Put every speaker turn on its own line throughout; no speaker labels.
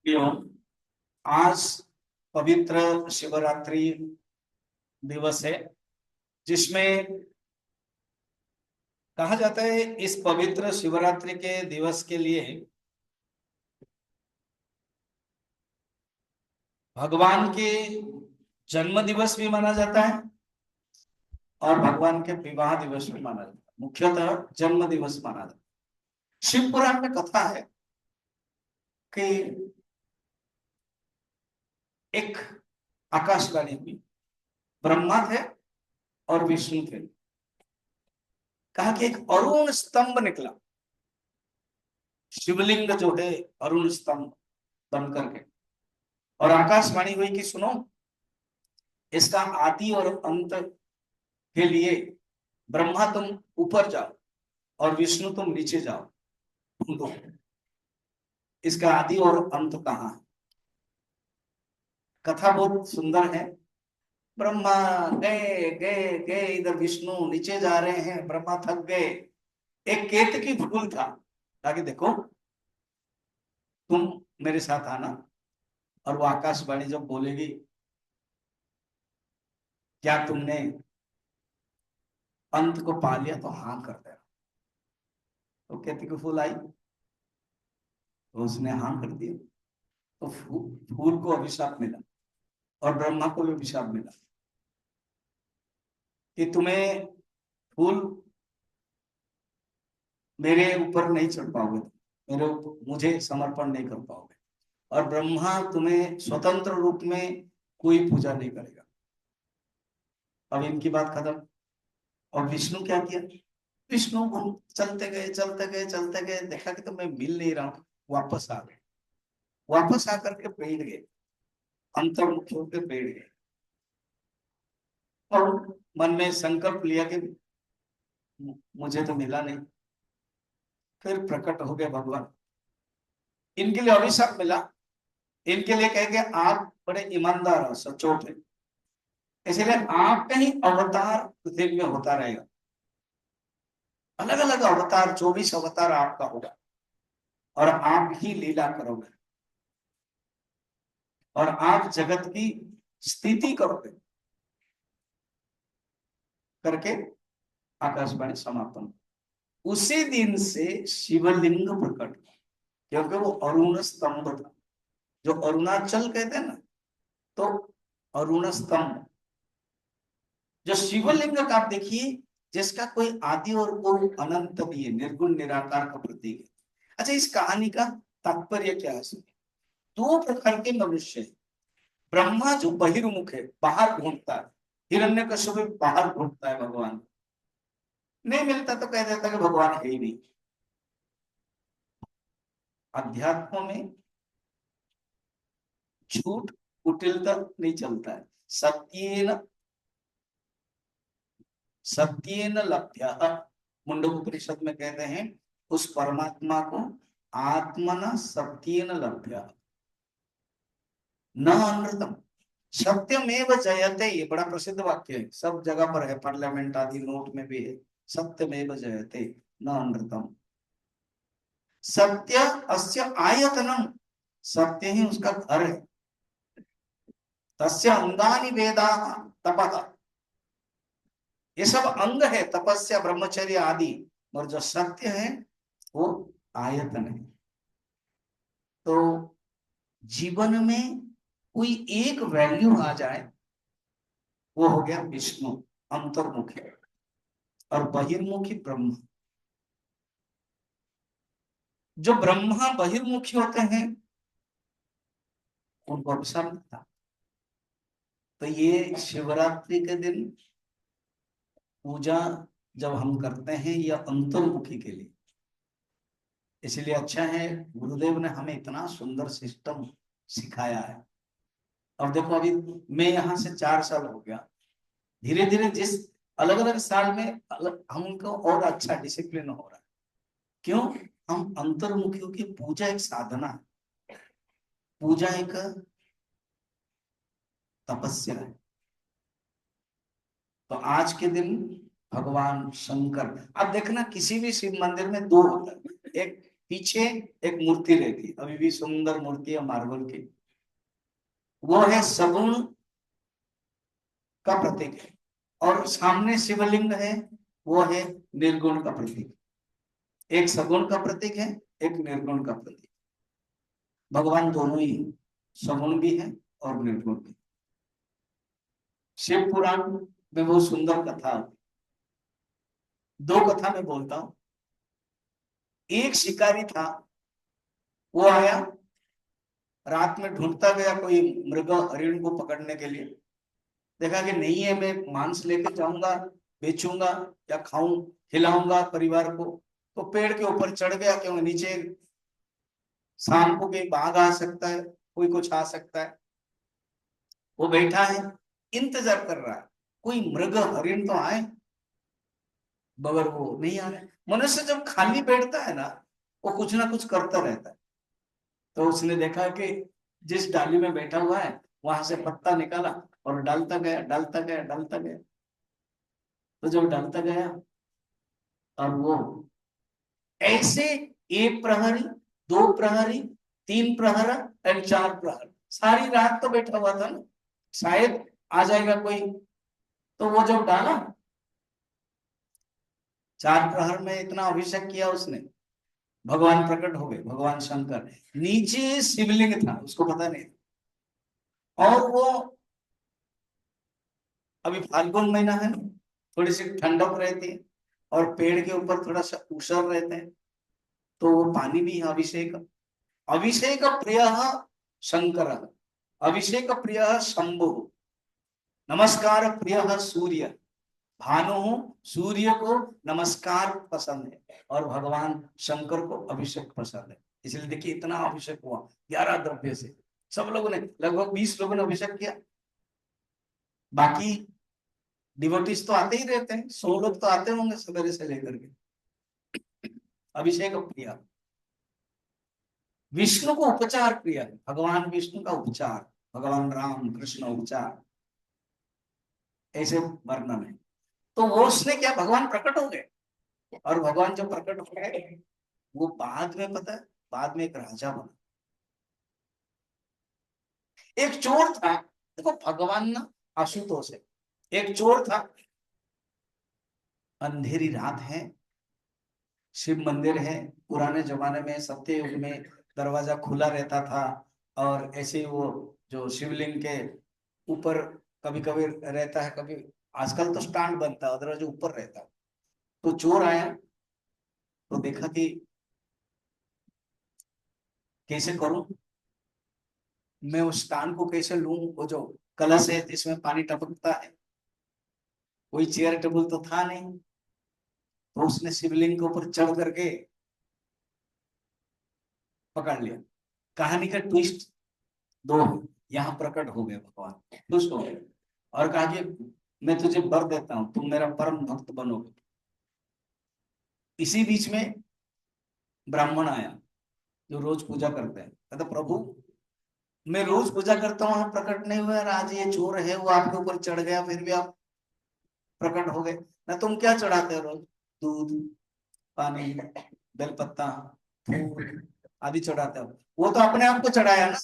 एवं आज पवित्र शिवरात्रि दिवस है, जिसमें कहा जाता है इस पवित्र शिवरात्रि के दिवस के लिए भगवान के जन्म दिवस भी माना जाता है और भगवान के विवाह दिवस भी माना जाता है। मुख्यतः जन्म दिवस माना जाता है। शिव पुराण में कथा है कि एक आकाशवाणी हुई, ब्रह्मा थे और विष्णु थे। कहा कि एक अरुण स्तंभ निकला, शिवलिंग जो है अरुण स्तंभ बन करके, और आकाशवाणी हुई कि सुनो, इसका आदि और अंत के लिए ब्रह्मा तुम ऊपर जाओ और विष्णु तुम नीचे जाओ, ढूंढो इसका आदि और अंत कहाँ है। कथा बहुत सुंदर है। ब्रह्मा गए गए गए, इधर विष्णु नीचे जा रहे हैं, ब्रह्मा थक गए। एक केतकी फूल था, आगे देखो तुम मेरे साथ आना, और वो आकाशवाणी जब बोलेगी क्या तुमने अंत को पा लिया तो हाँ कर देना। तो केतकी फूल आई, तो उसने हाँ कर दिया। तो फूल को अभिशाप मिला और ब्रह्मा को भी अभिशाप मिला कि तुम्हें फूल मेरे ऊपर नहीं चढ़ पाओगे, मुझे समर्पण नहीं कर पाओगे, और ब्रह्मा तुम्हें स्वतंत्र रूप में कोई पूजा नहीं करेगा। अब इनकी बात खत्म। और विष्णु क्या किया, विष्णु हम चलते गए चलते गए चलते गए, देखा कि तो मैं मिल नहीं रहा हूं, वापस आ गए। वापस आकर के बैठ गए, अंतर्मुखी होकर बैठ गए और मन में संकल्प लिया कि मुझे तो मिला नहीं। फिर प्रकट हो गए भगवान। इनके लिए अभिशाप मिला, इनके लिए कह गए आप बड़े ईमानदार हो, सचोट है, इसलिए आपका ही अवतार पृथ्वी में होता रहेगा। अलग अलग अवतार, 24 अवतार आपका होगा, और आप ही लीला करोगे और आप जगत की स्थिति करोगे करके आकाशवाणी समापन। उसी दिन से शिवलिंग प्रकट, क्योंकि वो अरुण स्तंभ था, जो अरुणाचल कहते हैं ना, तो अरुण स्तंभ जो शिवलिंग का आप देखिए, जिसका कोई आदि और कोई अनंत भी है, निर्गुण निराकार का प्रतीक है। अच्छा, इस कहानी का तात्पर्य क्या है? दो प्रकार के मनुष्य है। ब्रह्मा जो बहिर्मुख है, बाहर ढूंढता है, हिरण्यकश्यप भी बाहर ढूंढता है, भगवान नहीं मिलता तो कह देता है कि भगवान है ही नहीं। अध्यात्म में झूठ कुटिलता नहीं चलता है। सत्येन सत्येन लभ्य, मुंडकोपनिषद में कहते हैं उस परमात्मा को आत्मना सत्येन लभ्य न अनृतम, सत्यमेव जयते। ये बड़ा प्रसिद्ध वाक्य है, सब जगह पर है, पार्लियामेंट आदि नोट में भी है। सत्यमेव जयते न अनृतम, सत्य अस्य आयतनम, सत्य ही उसका घर है। तस्य अंगानि वेदा तपः, ये सब अंग है, तपस्या ब्रह्मचर्य आदि, और जो सत्य है वो आयतन है। तो जीवन में कोई एक वैल्यू आ जाए, वो हो गया विष्णु अंतर्मुखी, और बहिर्मुखी ब्रह्म। जो ब्रह्मा बहिर्मुखी होते हैं उनको अवसर मिलता। तो ये शिवरात्रि के दिन पूजा जब हम करते हैं, यह अंतर्मुखी के लिए, इसलिए अच्छा है गुरुदेव ने हमें इतना सुंदर सिस्टम सिखाया है। अब देखो, अभी मैं यहाँ से 4 साल हो गया, धीरे धीरे जिस अलग अलग साल में हमको और अच्छा डिसिप्लिन हो रहा है। क्यों? हम अंतर्मुखियों की पूजा एक साधना है, पूजा एक तपस्या है। तो आज के दिन भगवान शंकर, अब देखना किसी भी शिव मंदिर में दो होता है, एक पीछे एक मूर्ति रहती है, अभी भी सुंदर मूर्ति है मार्बल की, वो है सगुण का प्रतीक है। और सामने शिवलिंग है, वो है निर्गुण का प्रतीक। एक सगुण का प्रतीक है, एक निर्गुण का प्रतीक। भगवान दोनों ही है, सगुण भी है और निर्गुण भी। शिव पुराण में बहुत सुंदर कथा होती, दो कथा में बोलता हूं। एक शिकारी था, वो आया रात में, ढूंढता गया कोई मृग हरिण को पकड़ने के लिए। देखा कि नहीं है, मैं मांस लेके जाऊंगा, बेचूंगा या खाऊं, खिलाऊंगा परिवार को। तो पेड़ के ऊपर चढ़ गया, क्योंकि नीचे शाम को कहीं बाघ आ सकता है, कोई कुछ आ सकता है। वो बैठा है, इंतजार कर रहा है कोई मृग हरिण तो आए, मगर वो नहीं आ रहे। मनुष्य जब खाली बैठता है ना, वो कुछ ना कुछ करता रहता है। तो उसने देखा कि जिस डाली में बैठा हुआ है वहां से पत्ता निकाला और डालता गया, डालता गया, डालता गया। तो जब डालता गया, और वो ऐसे एक प्रहरी, दो प्रहरी, तीन प्रहर और चार प्रहर, सारी रात तो बैठा हुआ था ना, शायद आ जाएगा कोई। तो वो जब डाला, चार प्रहर में इतना अभिषेक किया उसने, भगवान प्रकट हो गए, भगवान शंकर। नीचे शिवलिंग था, उसको पता नहीं। और वो, अभी फाल्गुन महीना है ना, थोड़ी सी ठंडक रहती है, और पेड़ के ऊपर थोड़ा सा ऊसर रहते हैं, तो वो पानी भी है अभिषेक। अभिषेक प्रिय शंकर, अभिषेक प्रिय शंभु, नमस्कार प्रिय सूर्य, भानु, सूर्य को नमस्कार पसंद है और भगवान शंकर को अभिषेक पसंद है। इसलिए देखिए इतना अभिषेक हुआ 11 द्रव्य से। सब लोगों ने, लगभग 20 लोगों ने अभिषेक किया। बाकी डिवोटीज तो आते ही रहते हैं, 100 लोग तो आते होंगे सवेरे से लेकर के। अभिषेक प्रिय। विष्णु को उपचार प्रिय है, भगवान विष्णु का उपचार, भगवान राम कृष्ण उपचार, ऐसे वर्णन है। तो वो उसने क्या, भगवान प्रकट हो गए। और भगवान जब प्रकट हो गए, वो बाद में, पता है, बाद में एक राजा बना। एक चोर था, देखो भगवान ना आशुतोष है। एक चोर था, अंधेरी रात है, शिव मंदिर है, पुराने जमाने में सत्य युग में दरवाजा खुला रहता था, और ऐसे वो जो शिवलिंग के ऊपर कभी कभी रहता है, कभी, आजकल तो स्टैंड बनता है, दरवाजा ऊपर रहता है। तो चोर आया, तो देखा कि कैसे करूं मैं, उस स्टैंड को कैसे लूं, वो जो कलश है जिसमें पानी टपकता है, कोई चेयर टेबल तो था नहीं। तो उसने शिवलिंग के ऊपर चढ़ करके पकड़ लिया। कहानी का ट्विस्ट दो है, यहाँ प्रकट हो गए भगवान, खुश हो गए और कहा कि मैं तुझे वर देता हूं, तुम मेरा परम भक्त बनोगे। इसी बीच में ब्राह्मण आया, जो रोज पूजा करते हैं, कहता प्रभु मैं रोज पूजा करता हूँ, आप प्रकट नहीं हुए, और आज ये चोर है वो आपके ऊपर चढ़ गया, फिर भी आप प्रकट हो गए ना। तुम क्या चढ़ाते हो रोज? दूध, पानी, बेलपत्ता, फूल आदि चढ़ाते हो। वो तो अपने आप को चढ़ाया ना,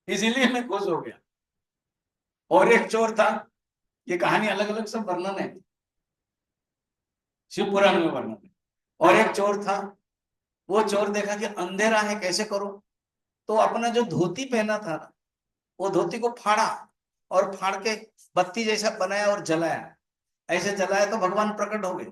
इसीलिए मैं खुश हो गया। और एक चोर था, ये कहानी अलग अलग सब वर्णन है, शिव पुराण में वर्णन है। और एक चोर था, वो चोर देखा कि अंधेरा है, कैसे करो। तो अपना जो धोती पहना था ना, वो धोती को फाड़ा, और फाड़ के बत्ती जैसा बनाया और जलाया। ऐसे जलाया तो भगवान प्रकट हो गए।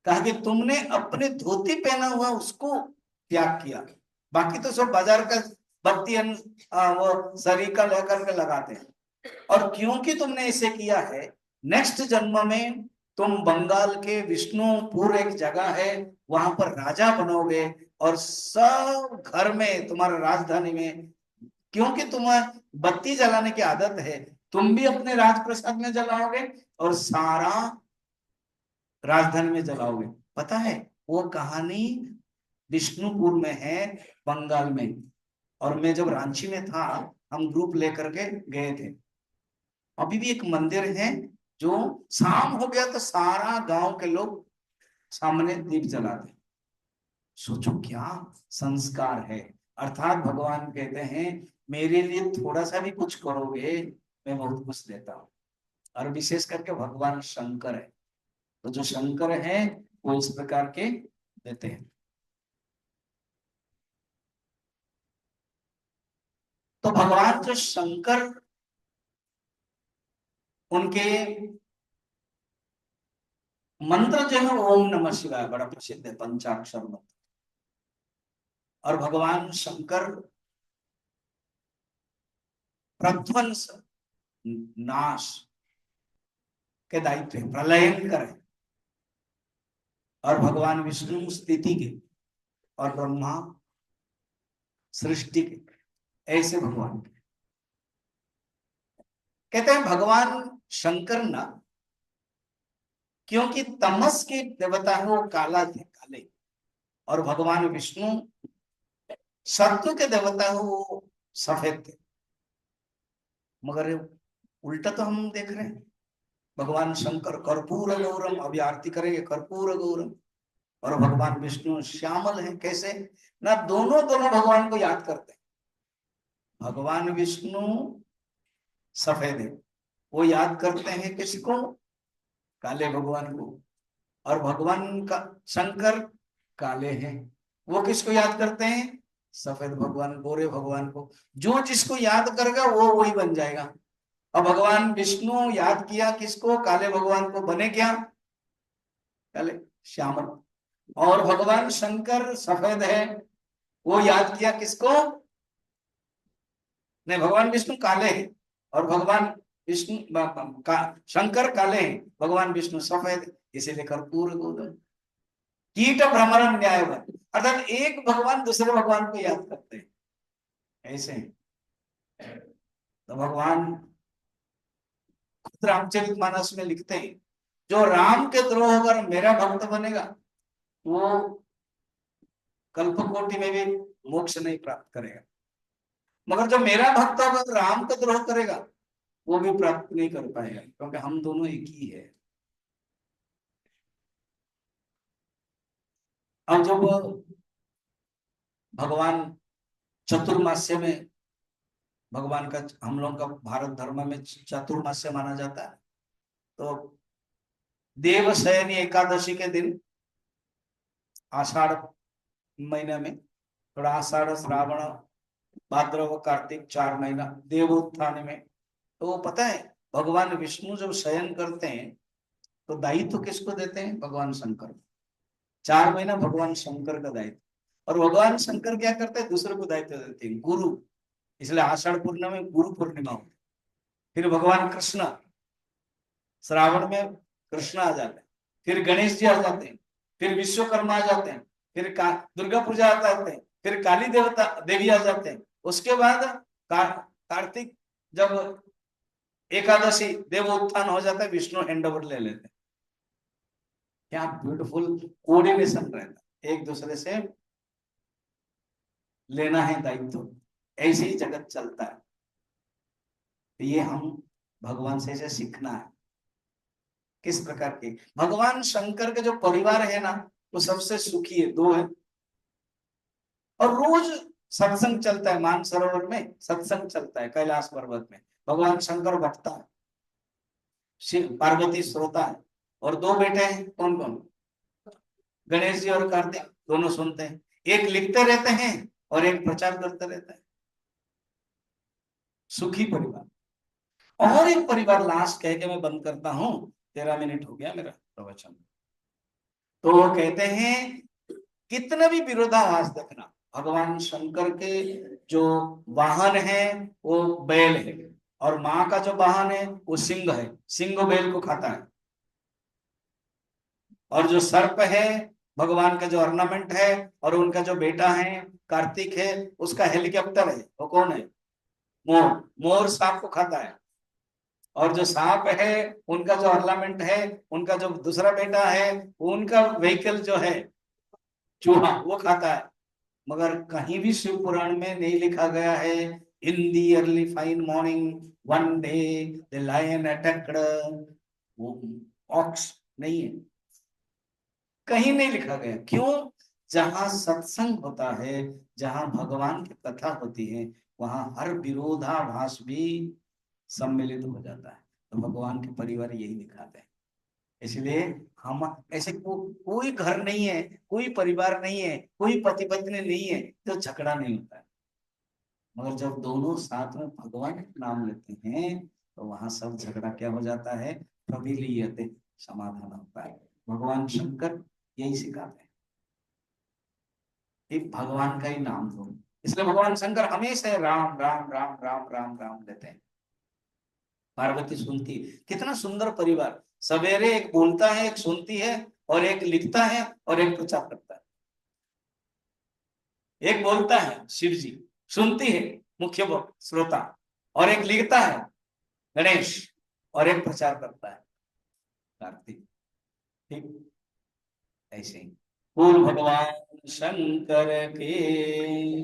कहा कि तुमने अपने धोती पहना हुआ उसको त्याग किया, बाकी तो सब बाजार का बत्ती वो सरीका लेकर के लगाते हैं। और क्योंकि तुमने इसे किया है, नेक्स्ट जन्म में तुम बंगाल के विष्णुपुर एक जगह है, वहां पर राजा बनोगे, और सब घर में, तुम्हारे राजधानी में, क्योंकि तुम्हें बत्ती जलाने की आदत है, तुम भी अपने राजप्रसाद में जलाओगे और सारा राजधानी में जलाओगे। पता है, वो कहानी विष्णुपुर में है, बंगाल में। और मैं जब रांची में था, हम ग्रुप लेकर के गए थे। अभी भी एक मंदिर है, जो शाम हो गया तो सारा गांव के लोग सामने दीप जलाते। सोचो क्या संस्कार है। अर्थात भगवान कहते हैं मेरे लिए थोड़ा सा भी कुछ करोगे मैं बहुत कुछ देता हूं। और विशेष करके भगवान शंकर है, तो जो शंकर है वो इस प्रकार के देते हैं। तो भगवान जो शंकर, उनके मंत्र जो है ओम नमः शिवाय बड़ा प्रसिद्ध है, पंचाक्षर मंत्र। और भगवान शंकर प्रध्वंस नाश के दायित्व है, प्रलयंकर है। और भगवान विष्णु स्थिति के और ब्रह्मा सृष्टि के, ऐसे भगवान कहते हैं। भगवान शंकर ना, क्योंकि तमस के देवता है वो काला थे, काले। और भगवान विष्णु सत्व के देवता है वो सफेद थे। मगर उल्टा तो हम देख रहे हैं, भगवान शंकर कर्पूर गौरम, अभी आरती करेंगे कर्पूर गौरम। और भगवान विष्णु श्यामल है। कैसे ना, दोनों दोनों भगवान को याद करते हैं। भगवान विष्णु सफेद है, वो याद करते हैं किसको, काले भगवान को। और भगवान का शंकर काले हैं, वो किसको याद करते हैं, सफेद भगवान, गोरे भगवान को। जो जिसको याद करेगा वो वही बन जाएगा। और भगवान विष्णु याद किया किसको, काले भगवान को, बने क्या, काले, श्यामल। और भगवान शंकर सफेद है, वो याद किया किसको, नहीं भगवान विष्णु काले हैं और भगवान विष्णु शंकर काले हैं, भगवान विष्णु सफेद, इसीलिए कर्पूर गोदम कीट भ्रमरण न्याय। अर्थात एक भगवान दूसरे भगवान को याद करते हैं, ऐसे। तो भगवान खुद रामचरितमानस में लिखते हैं, जो राम के द्रोह होकर मेरा भक्त बनेगा वो कल्पकोटि में भी मोक्ष नहीं प्राप्त करेगा। मगर जो मेरा भक्त अगर राम का द्रोह करेगा वो भी प्राप्त नहीं कर पाएगा, क्योंकि हम दोनों एक ही है। अब जब भगवान चतुर्मास्य में, भगवान का, हम लोग का भारत धर्म में चतुर्मास्य माना जाता है, तो देवशयनी एकादशी के दिन, आषाढ़ महीने में, थोड़ा आषाढ़ श्रावण भाद्रव कार्तिक 4 महीना देवोत्थान में, तो वो पता है भगवान विष्णु जब शयन करते हैं तो दायित्व किसको देते हैं, भगवान शंकर। 4 महीना भगवान शंकर का दायित्व। और भगवान शंकर क्या करते हैं, दूसरे को दायित्व देते हैं, गुरु। इसलिए आषाढ़ पूर्णिमा में गुरु पूर्णिमा होती है। फिर भगवान कृष्ण श्रावण में कृष्ण आ जाते हैं, फिर गणेश जी आ जाते हैं, फिर विश्वकर्मा आ जाते हैं, फिर दुर्गा पूजा आ जाते हैं, फिर काली देवता देवी आ जाते हैं। उसके बाद कार्तिक जब एकादशी देवोत्थान हो जाता है, विष्णु हैंड ओवर ले लेते हैं। क्या ब्यूटीफुल कोऑर्डिनेशन रहता है, एक दूसरे से लेना है दायित्व, ऐसे ही जगत चलता है। तो ये हम भगवान से इसे सीखना है। किस प्रकार के भगवान शंकर के जो परिवार है ना, वो सबसे सुखी है, 2 है। और रोज सत्संग चलता है, मानसरोवर में सत्संग चलता है, कैलाश पर्वत में भगवान शंकर बटता है, शिव पार्वती श्रोता है। और 2 बेटे हैं, कौन कौन, गणेश जी और कार्तिक, दोनों सुनते हैं। एक लिखते रहते हैं और एक प्रचार करते रहता है। सुखी परिवार। और एक परिवार लास्ट कह के मैं बंद करता हूं, 13 मिनट हो गया मेरा प्रवचन। तो वो कहते हैं कितना भी विरोधाभास देखना, भगवान शंकर के जो वाहन है वो बैल है, और माँ का जो वाहन है वो सिंह है, सिंह बैल को खाता है। और जो सर्प है भगवान का जो ऑर्नामेंट है, और उनका जो बेटा है कार्तिक है, उसका हेलीकॉप्टर है, वो कौन है, मोर। मोर सांप को खाता है। और जो सांप है उनका जो ऑर्नामेंट है, उनका जो दूसरा बेटा है, उनका व्हीकल जो है चूहा, वो खाता है। मगर कहीं भी शिव पुराण में नहीं लिखा गया है in the early fine morning one day the lion attacked वो ऑक्स नहीं है, कहीं नहीं लिखा गया। क्यों? जहां सत्संग होता है, जहां भगवान की कथा होती है, वहां हर विरोधाभास भी सम्मिलित हो जाता है। तो भगवान के परिवार यही दिखाते हैं। इसलिए हम ऐसे कोई घर नहीं है, कोई परिवार नहीं है, कोई पति पत्नी नहीं है जो झगड़ा नहीं होता है। मगर जब दोनों साथ में भगवान का नाम लेते हैं तो वहां सब झगड़ा क्या हो जाता है, प्रविलीयते, समाधान होता है। भगवान शंकर यही सिखाते हैं कि भगवान का ही नाम लो। इसलिए भगवान शंकर हमेशा राम राम राम राम राम राम लेते हैं। पार्वती सुनती है। कितना सुंदर परिवार, सवेरे एक बोलता है, एक सुनती है, और एक लिखता है, और एक प्रचार करता है। एक बोलता है शिव जी, सुनती है मुख्य श्रोता, और एक लिखता है गणेश, और एक प्रचार करता है कार्तिक। ठीक ऐसे ही बोल भगवान शंकर के